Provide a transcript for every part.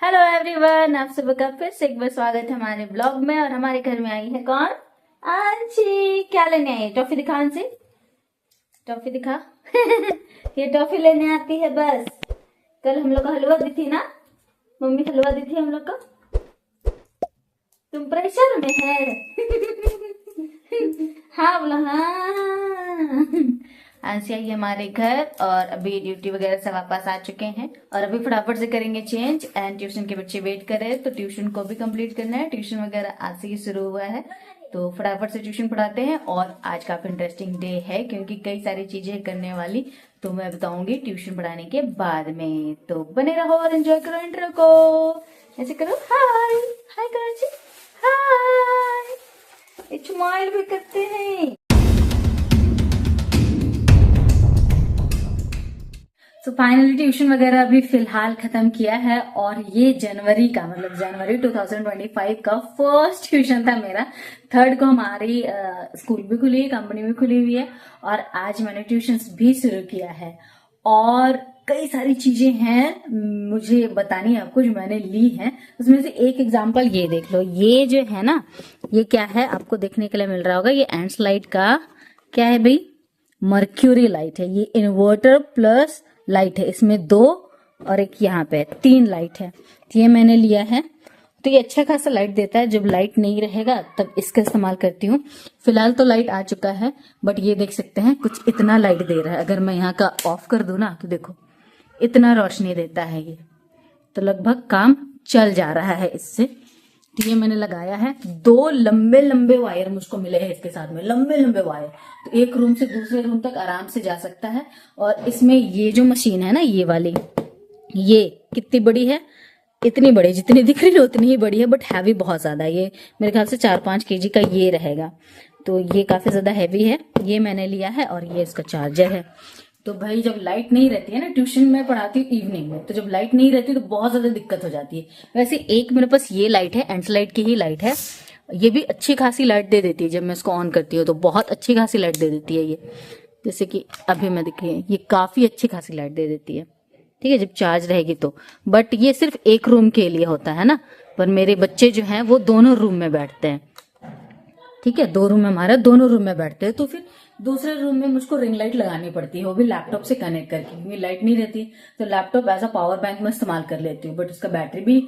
Hello everyone, आप सबका फिर से एक बार स्वागत है हमारे ब्लॉग में। और हमारे घर में आई है कौन? आंची। क्या लेने आई है? टॉफी दिखा आंची, टॉफी दिखा। ये टॉफी लेने आती है बस। कल हम लोग को हलवा दी थी ना, मम्मी हलवा दी थी हम लोग को। तुम प्रेशर में है। हाँ बोला हाँ। आंसी आई हमारे घर और अभी ड्यूटी वगैरह से वापस आ चुके हैं और अभी फटाफट से करेंगे चेंज। एंड ट्यूशन के बच्चे वेट कर रहे हैं तो ट्यूशन को भी कंप्लीट करना है। ट्यूशन वगैरह आज से ही शुरू हुआ है तो फटाफट से ट्यूशन पढ़ाते हैं। और आज काफी इंटरेस्टिंग डे है क्योंकि कई सारी चीजें करने वाली तो मैं बताऊंगी ट्यूशन पढ़ाने के बाद में। तो बने रहो और एंजॉय करो इंट्रो को। ऐसे करो, हाय हाय करो जी, हाय। स्माइल भी करते हैं। तो फाइनली ट्यूशन वगैरह अभी फिलहाल खत्म किया है और ये जनवरी का मतलब जनवरी 2025 का फर्स्ट ट्यूशन था मेरा। थर्ड को हमारी स्कूल भी खुली है, कंपनी भी खुली हुई है और आज मैंने ट्यूशन भी शुरू किया है। और कई सारी चीजें हैं मुझे बतानी है आपको जो मैंने ली हैं। उसमें से एक एग्जांपल ये देख लो। ये जो है ना, ये क्या है आपको देखने के लिए मिल रहा होगा। ये एंड्स लाइट का क्या है भाई? मर्क्यूरी लाइट है। ये इन्वर्टर प्लस लाइट है। इसमें दो और एक यहाँ पे 3 लाइट है। तो ये मैंने लिया है। तो ये अच्छा खासा लाइट देता है। जब लाइट नहीं रहेगा तब इसका इस्तेमाल करती हूँ। फिलहाल तो लाइट आ चुका है बट ये देख सकते हैं कुछ इतना लाइट दे रहा है। अगर मैं यहाँ का ऑफ कर दूं ना तो देखो इतना रोशनी देता है ये। तो लगभग काम चल जा रहा है इससे। तो ये मैंने लगाया है। 2 लंबे लंबे वायर मुझको मिले हैं इसके साथ में, लंबे लंबे वायर। तो एक रूम से दूसरे रूम तक आराम से जा सकता है। और इसमें ये जो मशीन है ना, ये वाली, ये कितनी बड़ी है? इतनी बड़ी, जितनी दिख रही है उतनी ही बड़ी है बट हैवी बहुत ज्यादा। ये मेरे ख्याल से 4-5 kg का ये रहेगा। तो ये काफी ज्यादा हैवी है। ये मैंने लिया है और ये इसका चार्जर है। तो भाई जब लाइट नहीं रहती है ना, ट्यूशन में पढ़ाती हूँ इवनिंग में, तो जब लाइट नहीं रहती तो बहुत ज्यादा दिक्कत हो जाती है। वैसे एक मेरे पास ये लाइट है, एंड्स लाइट की ही लाइट है। ये भी अच्छी खासी लाइट दे देती है। जब मैं इसको ऑन करती हूँ तो बहुत अच्छी खासी लाइट दे देती है ये। जैसे कि अभी मैं दिख रही है, ये काफी अच्छी खासी लाइट दे देती है। ठीक है, जब चार्ज रहेगी तो। बट ये सिर्फ एक रूम के लिए होता है ना। पर मेरे बच्चे जो हैं वो दोनों रूम में बैठते हैं। ठीक है, 2 रूम में हमारा, दोनों रूम में बैठते हैं। तो फिर दूसरे रूम में मुझको रिंग लाइट लगानी पड़ती है, वो भी लैपटॉप से कनेक्ट करके, क्योंकि लाइट नहीं रहती। तो laptop as a power bank में इस्तेमाल कर लेती हूँ बट उसका बैटरी भी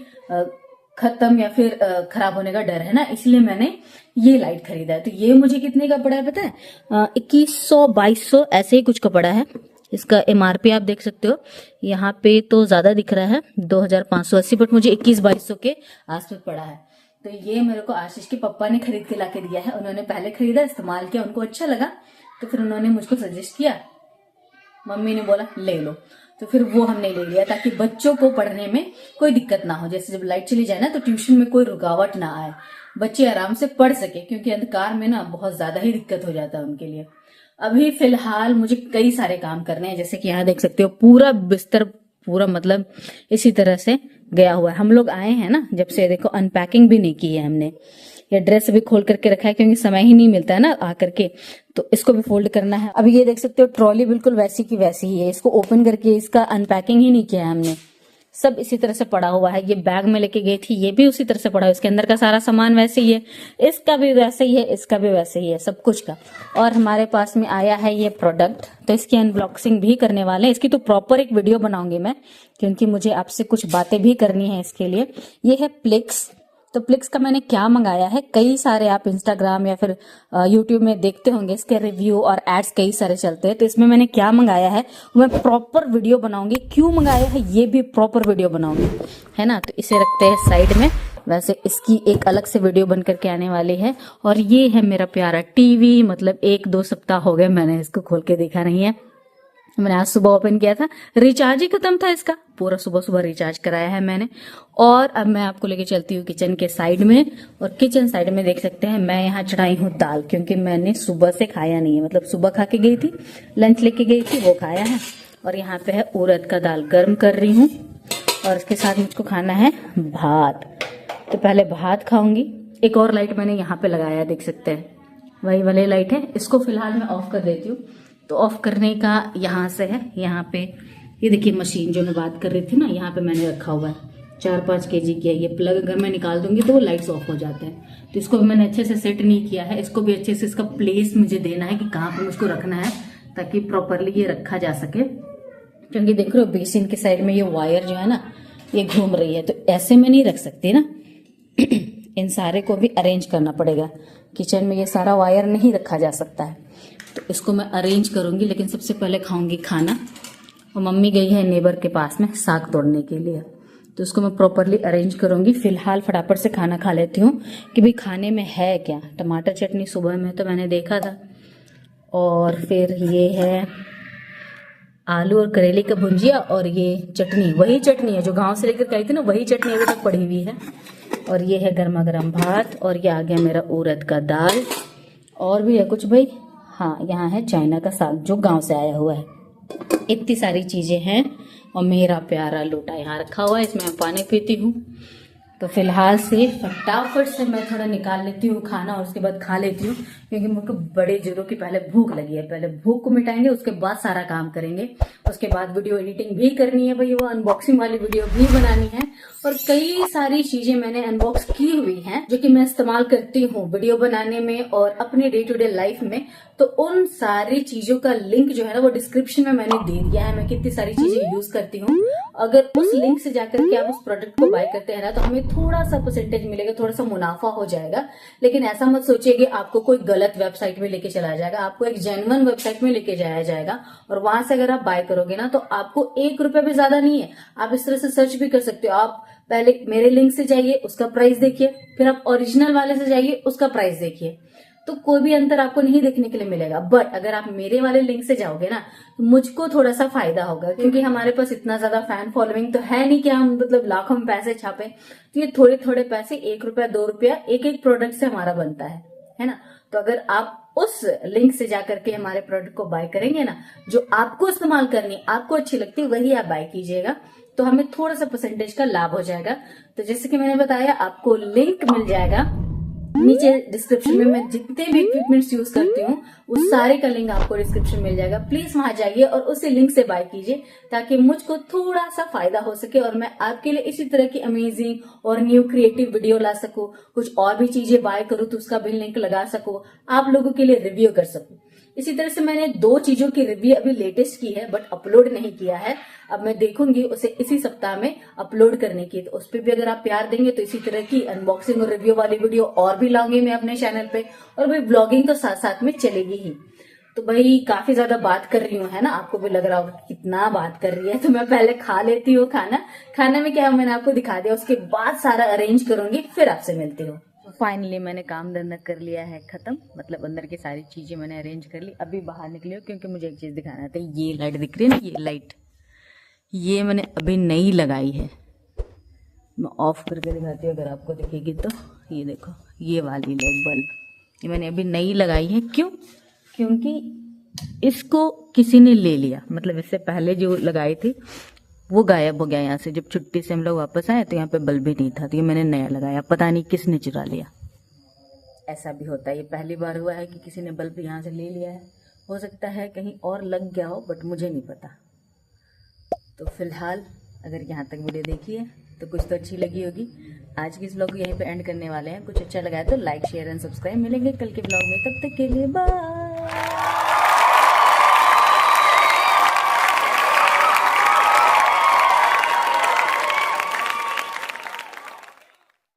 खत्म या फिर खराब होने का डर है ना, इसलिए मैंने ये लाइट खरीदा है। तो ये मुझे कितने का पड़ा है पता है? 2100-2200 ऐसे ही कुछ का पड़ा है। इसका MRP आप देख सकते हो। यहाँ पे तो ज्यादा दिख रहा है 2580 बट मुझे 2100-2200 के आसपास पड़ा है। तो ये मेरे को आशीष के पापा ने खरीद के लाके दिया है। उन्होंने पहले खरीदा, इस्तेमाल किया, उनको अच्छा लगा तो फिर उन्होंने मुझको सजेस्ट किया। मम्मी ने बोला ले लो, तो फिर वो हमने ले लिया ताकि बच्चों को पढ़ने में कोई दिक्कत ना हो। जैसे जब लाइट चली जाए ना तो ट्यूशन में कोई रुकावट ना आए, बच्चे आराम से पढ़ सके, क्योंकि अंधकार में ना बहुत ज्यादा ही दिक्कत हो जाता है उनके लिए। अभी फिलहाल मुझे कई सारे काम करने हैं। जैसे कि यहाँ देख सकते हो पूरा बिस्तर पूरा मतलब इसी तरह से गया हुआ है। हम लोग आए हैं ना जब से, देखो अनपैकिंग भी नहीं की है हमने। या ड्रेस भी खोल करके रखा है क्योंकि समय ही नहीं मिलता है ना आकर के, तो इसको भी फोल्ड करना है। अभी ये देख सकते हो ट्रॉली बिल्कुल वैसी की वैसी ही है। इसको ओपन करके इसका अनपैकिंग ही नहीं किया है हमने। सब इसी तरह से पड़ा हुआ है। ये बैग में लेके गई थी, ये भी उसी तरह से पड़ा है। इसके अंदर का सारा सामान वैसे ही है, इसका भी वैसे ही है, इसका भी वैसे ही है, सब कुछ का। और हमारे पास में आया है ये प्रोडक्ट, तो इसकी अनबॉक्सिंग भी करने वाले हैं। इसकी तो प्रॉपर एक वीडियो बनाऊंगी मैं, क्योंकि मुझे आपसे कुछ बातें भी करनी है इसके लिए। ये है प्लिक्स। तो प्लिक्स का मैंने क्या मंगाया है, कई सारे आप इंस्टाग्राम या फिर यूट्यूब में देखते होंगे, इसके रिव्यू और एड्स कई सारे चलते हैं। तो इसमें मैंने क्या मंगाया है मैं प्रॉपर वीडियो बनाऊंगी। क्यों मंगाया है ये भी प्रॉपर वीडियो बनाऊंगी, है ना। तो इसे रखते हैं साइड में। वैसे इसकी एक अलग से वीडियो बन करके आने वाली है। और ये है मेरा प्यारा टीवी। मतलब 1-2 सप्ताह हो गए मैंने इसको खोल के देखा नहीं है। मैंने आज सुबह ओपन किया था, रिचार्ज ही खत्म था इसका। पूरा सुबह सुबह रिचार्ज कराया है मैंने। और अब मैं आपको लेके चलती हूँ किचन के साइड में। और किचन साइड में देख सकते हैं मैं यहाँ चढ़ाई हूँ दाल, क्योंकि मैंने सुबह से खाया नहीं है। मतलब सुबह खा के गई थी, लंच लेके गई थी, वो खाया है। और यहाँ पे है उड़द का दाल गर्म कर रही हूँ। और इसके साथ मुझको खाना है भात। तो पहले भात खाऊंगी। एक और लाइट मैंने यहाँ पे लगाया, देख सकते हैं वही वाली लाइट है। इसको फिलहाल मैं ऑफ कर देती हूँ। तो ऑफ करने का यहाँ से है, यहाँ पे ये देखिए मशीन जो मैं बात कर रही थी ना, यहाँ पे मैंने रखा हुआ है। 4-5 kg की है। ये प्लग अगर मैं निकाल दूंगी तो वो लाइट्स ऑफ हो जाते हैं। तो इसको भी मैंने अच्छे से सेट नहीं किया है। इसको भी अच्छे से इसका प्लेस मुझे देना है कि कहाँ पे मुझको रखना है ताकि प्रॉपरली ये रखा जा सके। क्योंकि देख रहे हो बेसिन के साइड में ये वायर जो है ना ये घूम रही है, तो ऐसे में नहीं रख सकती ना। इन सारे को भी अरेंज करना पड़ेगा। किचन में ये सारा वायर नहीं रखा जा सकता है, तो इसको मैं अरेंज करूंगी। लेकिन सबसे पहले खाऊंगी खाना। और मम्मी गई है नेबर के पास में साग तोड़ने के लिए, तो उसको मैं प्रॉपरली अरेंज करूंगी। फिलहाल फटाफट से खाना खा लेती हूँ कि भाई खाने में है क्या। टमाटर चटनी सुबह में तो मैंने देखा था, और फिर ये है आलू और करेले का भुंजिया, और ये चटनी वही चटनी है जो गांव से लेकर गई थी ना, वही चटनी अभी तक पड़ी हुई है। और ये है गर्मा गर्म भात, और ये आ गया मेरा उड़द का दाल। और भी है कुछ भाई, हाँ यहाँ है चाइना का साग जो गांव से आया हुआ है। इतनी सारी चीजें हैं, और मेरा प्यारा लोटा यहाँ रखा हुआ है, इसमें मैं पानी पीती हूँ। तो फिलहाल से फटाफट से मैं थोड़ा निकाल लेती हूँ खाना, और उसके बाद खा लेती हूँ, क्योंकि मुझको बड़े जोरों की पहले भूख लगी है। पहले भूख को मिटाएंगे, उसके बाद सारा काम करेंगे। उसके बाद वीडियो एडिटिंग भी करनी है भाई, वो अनबॉक्सिंग वाली वीडियो भी बनानी है। और कई सारी चीजें मैंने अनबॉक्स की हुई हैं जो कि मैं इस्तेमाल करती हूँ वीडियो बनाने में और अपने डे टू डे लाइफ में। तो उन सारी चीजों का लिंक जो है ना वो डिस्क्रिप्शन में मैंने दे दिया है। मैं कितनी सारी चीजें यूज करती हूँ। अगर उस लिंक से जाकर के आप उस प्रोडक्ट को बाय करते हैं ना, तो हमें थोड़ा सा परसेंटेज मिलेगा, थोड़ा सा मुनाफा हो जाएगा। लेकिन ऐसा मत सोचिए कि आपको कोई गलत वेबसाइट में लेके चला जाएगा। आपको एक जेन्युइन वेबसाइट में लेके जाया जाएगा, और वहां से अगर आप बाय करोगे ना तो आपको 1 रुपया भी ज्यादा नहीं है। आप इस तरह से सर्च भी कर सकते हो। आप पहले मेरे लिंक से जाइए, उसका प्राइस देखिए, फिर आप ओरिजिनल वाले से जाइए, उसका प्राइस देखिए, तो कोई भी अंतर आपको नहीं देखने के लिए मिलेगा। बट अगर आप मेरे वाले लिंक से जाओगे ना तो मुझको थोड़ा सा फायदा होगा, क्योंकि हमारे पास इतना ज्यादा फैन फॉलोइंग तो है नहीं कि हम मतलब लाखों में पैसे छापे। तो ये थोड़े थोड़े पैसे, 1 रुपया 2 रुपया एक एक प्रोडक्ट से हमारा बनता है ना। तो अगर आप उस लिंक से जाकर के हमारे प्रोडक्ट को बाय करेंगे ना, जो आपको इस्तेमाल करनी, आपको अच्छी लगती है, वही आप बाय कीजिएगा, तो हमें थोड़ा सा परसेंटेज का लाभ हो जाएगा। तो जैसे कि मैंने बताया, आपको लिंक मिल जाएगा नीचे डिस्क्रिप्शन में। मैं जितने भी इक्विपमेंट्स यूज करती हूँ उस सारे का लिंक आपको डिस्क्रिप्शन मिल जाएगा। प्लीज वहां जाइए और उसी लिंक से बाय कीजिए, ताकि मुझको थोड़ा सा फायदा हो सके और मैं आपके लिए इसी तरह की अमेजिंग और न्यू क्रिएटिव वीडियो ला सकूं। कुछ और भी चीजें बाय करूं तो उसका भी लिंक लगा सकूं, आप लोगों के लिए रिव्यू कर सकूं। इसी तरह से मैंने 2 चीजों की रिव्यू अभी लेटेस्ट की है, बट अपलोड नहीं किया है। अब मैं देखूंगी उसे इसी सप्ताह में अपलोड करने की, तो उस पर भी अगर आप प्यार देंगे तो इसी तरह की अनबॉक्सिंग और रिव्यू वाली वीडियो और भी लाऊंगी मैं अपने चैनल पे। और भाई ब्लॉगिंग तो साथ साथ में चलेगी ही। तो भाई काफी ज्यादा बात कर रही हूँ, है ना, आपको भी लग रहा होगा कितना बात कर रही है। तो मैं पहले खा लेती हूँ खाना। खाने में क्या है मैंने आपको दिखा दिया, उसके बाद सारा अरेंज करूंगी, फिर आपसे मिलती हूँ। फाइनली मैंने काम धंधा कर लिया है खत्म, मतलब अंदर की सारी चीजें मैंने अरेंज कर ली। अभी बाहर निकली हूँ क्योंकि मुझे एक चीज दिखाना था। ये लाइट दिख रही है ना, ये लाइट, ये मैंने अभी नई लगाई है। मैं ऑफ करके दिखाती हूँ अगर आपको दिखेगी तो। ये देखो, ये वाली लाइट बल्ब ये मैंने अभी नई लगाई है। क्यों? क्योंकि इसको किसी ने ले लिया, मतलब इससे पहले जो लगाई थी वो गायब हो गया यहाँ से। जब छुट्टी से हम लोग वापस आए तो यहाँ पे बल्ब ही नहीं था, तो ये मैंने नया लगाया। पता नहीं किसने चुरा लिया। ऐसा भी होता है, ये पहली बार हुआ है कि किसी ने बल्ब यहाँ से ले लिया है। हो सकता है कहीं और लग गया हो, बट मुझे नहीं पता। तो फिलहाल अगर यहाँ तक वीडियो देखी है तो कुछ तो अच्छी लगी होगी। आज की इस ब्लॉग को यहीं पे एंड करने वाले हैं। कुछ अच्छा लगा है तो लाइक शेयर एंड सब्सक्राइब। मिलेंगे कल के ब्लॉग में, तब तक के लिए बाय।